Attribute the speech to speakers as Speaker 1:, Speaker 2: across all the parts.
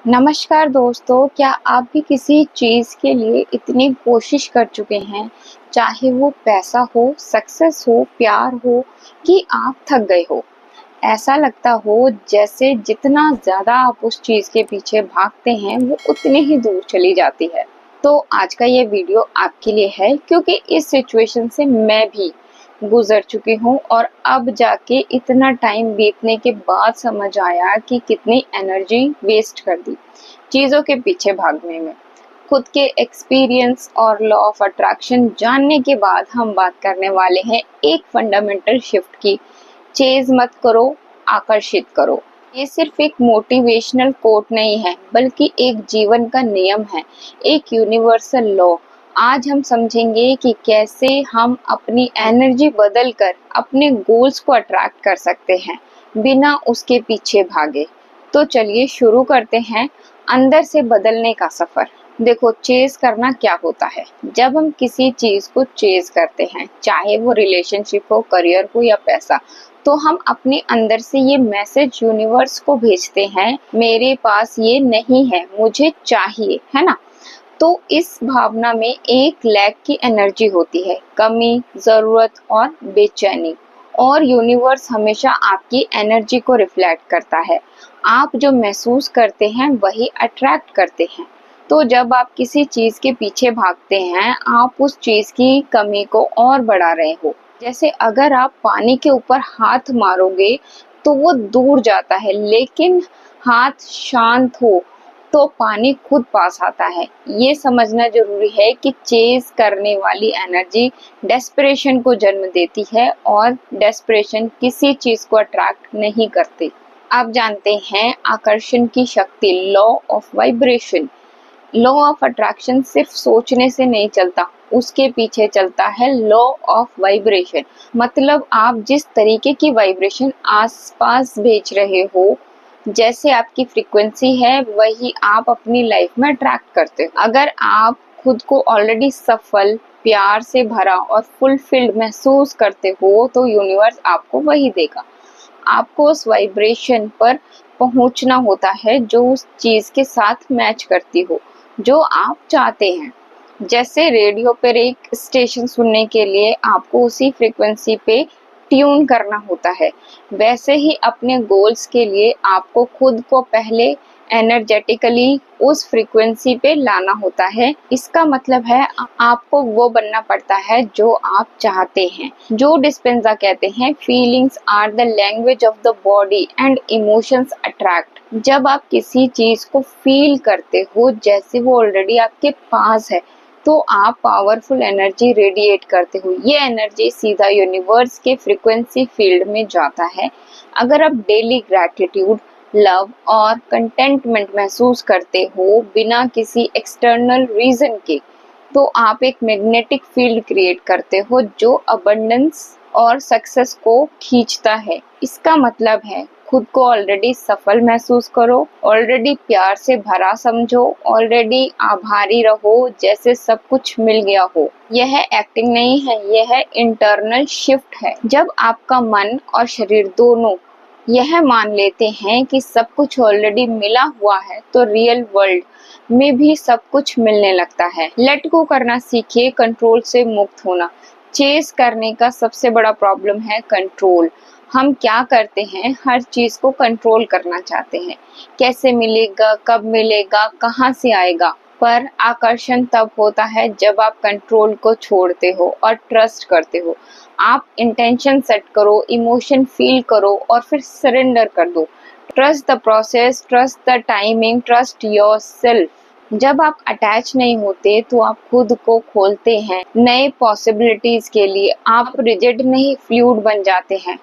Speaker 1: नमस्कार दोस्तों, क्या आप भी किसी चीज़ के लिए इतनी कोशिश कर चुके हैं, चाहे वो पैसा हो, सक्सेस हो, प्यार हो, कि आप थक गए हो? ऐसा लगता हो जैसे जितना ज़्यादा आप उस चीज़ के पीछे भागते हैं, वो उतनी ही दूर चली जाती है। तो आज का ये वीडियो आपके लिए है क्योंकि इस सिचुएशन से मैं भी गुजर चुकी हूँ और अब जाके इतना टाइम बीतने के बाद समझ आया कि कितनी एनर्जी वेस्ट कर दी चीज़ों के पीछे भागने में। खुद के एक्सपीरियंस और लॉ ऑफ अट्रैक्शन जानने के बाद हम बात करने वाले हैं एक फंडामेंटल शिफ्ट की। चेज मत करो, आकर्षित करो। ये सिर्फ एक मोटिवेशनल कोट नहीं है, बल्कि एक जीवन का नियम है, एक यूनिवर्सल लॉ। आज हम समझेंगे कि कैसे हम अपनी एनर्जी बदलकर अपने गोल्स को अट्रैक्ट कर सकते हैं, बिना उसके पीछे भागे। तो चलिए शुरू करते हैं अंदर से बदलने का सफर। देखो, चेज करना क्या होता है। जब हम किसी चीज को चेज करते हैं, चाहे वो रिलेशनशिप हो, करियर हो या पैसा, तो हम अपने अंदर से ये मैसेज यूनिवर्स को भेजते हैं, मेरे पास ये नहीं है, मुझे चाहिए, है ना। तो इस भावना में एक लैक की एनर्जी होती है, कमी, जरूरत और बेचैनी। और यूनिवर्स हमेशा आपकी एनर्जी को रिफ्लेक्ट करता है। आप जो महसूस करते हैं वही अट्रैक्ट करते हैं। तो जब आप किसी चीज के पीछे भागते हैं, आप उस चीज की कमी को और बढ़ा रहे हो। जैसे अगर आप पानी के ऊपर हाथ मारोगे तो वो दूर जाता है, लेकिन हाथ शांत हो तो पानी खुद पास आता है। ये समझना जरूरी है कि चेज करने वाली एनर्जी डेस्परेशन को जन्म देती है और डेस्परेशन किसी चीज को अट्रैक्ट नहीं करती। आप जानते हैं आकर्षण की शक्ति, law of vibration. Law of attraction सिर्फ सोचने से नहीं चलता, उसके पीछे चलता है लॉ ऑफ वाइब्रेशन। मतलब आप जिस तरीके की वाइब्रेशन आसपास भेज रहे हो, जैसे आपकी फ्रीक्वेंसी है, वही आप अपनी लाइफ में अट्रैक्ट करते हो। अगर आप खुद को ऑलरेडी सफल, प्यार से भरा और फुलफिल्ड महसूस करते हो, तो यूनिवर्स आपको वही देगा। आपको उस वाइब्रेशन पर पहुंचना होता है जो उस चीज के साथ मैच करती हो, जो आप चाहते हैं। जैसे रेडियो पर एक स्टेशन सुनने के लिए आपको उसी फ्रीक्वेंसी पे ट्यून करना होता है, वैसे ही अपने गोल्स के लिए आपको खुद को पहले एनर्जेटिकली उस फ्रीक्वेंसी पे लाना होता है। इसका मतलब है आपको वो बनना पड़ता है जो आप चाहते हैं। जो डिस्पेंजा कहते हैं, feelings are the language of the body and emotions attract. जब आप किसी चीज को फील करते हो जैसे वो ऑलरेडी आपके पास है, तो आप पावरफुल एनर्जी रेडिएट करते हो। ये एनर्जी सीधा यूनिवर्स के फ्रीक्वेंसी फील्ड में जाता है। अगर आप डेली ग्रैटिट्यूड, लव और कंटेंटमेंट महसूस करते हो बिना किसी एक्सटर्नल रीजन के, तो आप एक मैग्नेटिक फील्ड क्रिएट करते हो जो अबंडेंस और सक्सेस को खींचता है। इसका मतलब है खुद को ऑलरेडी सफल महसूस करो, ऑलरेडी प्यार से भरा समझो, ऑलरेडी आभारी रहो जैसे सब कुछ मिल गया हो। यह एक्टिंग नहीं है, यह इंटरनल शिफ्ट है। जब आपका मन और शरीर दोनों यह मान लेते हैं कि सब कुछ ऑलरेडी मिला हुआ है, तो रियल वर्ल्ड में भी सब कुछ मिलने लगता है। लेट गो करना सीखिए, कंट्रोल से मुक्त होना। चेस करने का सबसे बड़ा प्रॉब्लम है कंट्रोल। हम क्या करते हैं, हर चीज को कंट्रोल करना चाहते हैं। कैसे मिलेगा, कब मिलेगा, कहाँ से आएगा। पर आकर्षण तब होता है जब आप कंट्रोल को छोड़ते हो और ट्रस्ट करते हो। आप इंटेंशन सेट करो, इमोशन फील करो और फिर सरेंडर कर दो। Trust the process, trust the timing, trust yourself. जब आप अटैच नहीं होते तो आप खुद को खोलते हैं नए पॉसिबिलिटीज के लिए। आप रिजिड नहीं, फ्लूइड बन जाते हैं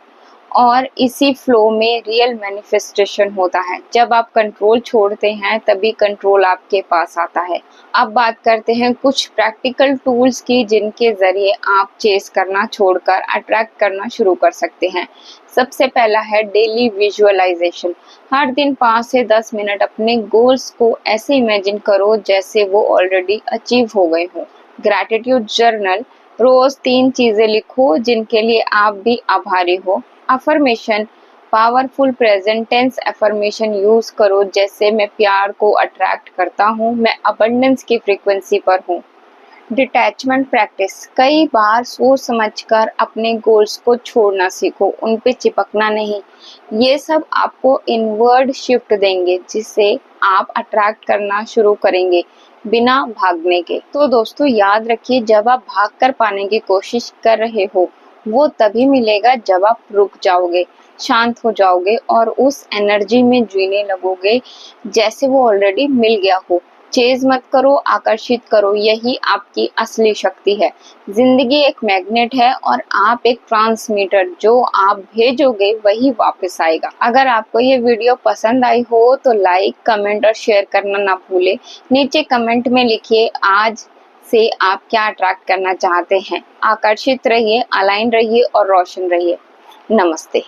Speaker 1: और इसी फ्लो में रियल मैनिफेस्टेशन होता है। जब आप कंट्रोल छोड़ते हैं तभी कंट्रोल आपके पास आता है। अब बात करते हैं कुछ प्रैक्टिकल टूल्स की जिनके जरिए आप चेस करना छोड़कर अट्रैक्ट करना शुरू कर सकते हैं। सबसे पहला है डेली विजुअलाइजेशन। हर दिन 5 से 10 मिनट अपने गोल्स को ऐसे इमेजिन करो जैसे वो ऑलरेडी अचीव हो गए हों। ग्रैटिट्यूड जर्नल, रोज 3 चीजें लिखो जिनके लिए आप भी आभारी हो। Affirmation, powerful present tense affirmation use करो, जैसे मैं प्यार को अट्रैक्ट करता हूँ, मैं अबंडेंस की फ्रीक्वेंसी पर हूँ। डिटैचमेंट प्रैक्टिस, कई बार सोच समझकर अपने गोल्स को छोड़ना सीखो, उन पे चिपकना नहीं। ये सब आपको इनवर्ड शिफ्ट देंगे, जिससे आप अट्रैक्ट करना शुरू करेंगे बिना भागने के। तो दोस्तों याद रखिए, जब आप भागकर पाने की कोशिश कर रहे हो, वो तभी मिलेगा जब आप रुक जाओगे, शांत हो जाओगे और उस एनर्जी में जीने लगोगे जैसे वो ऑलरेडी मिल गया हो। चेज मत करो, आकर्षित करो, यही आपकी असली शक्ति है। जिंदगी एक मैग्नेट है और आप एक ट्रांसमीटर, जो आप भेजोगे वही वापस आएगा। अगर आपको ये वीडियो पसंद आई हो तो लाइक, कमेंट और शेयर करना ना भूले। नीचे कमेंट में लिखिए आज से आप क्या अट्रैक्ट करना चाहते हैं। आकर्षित रहिए, अलाइन रहिए और रोशन रहिए। नमस्ते।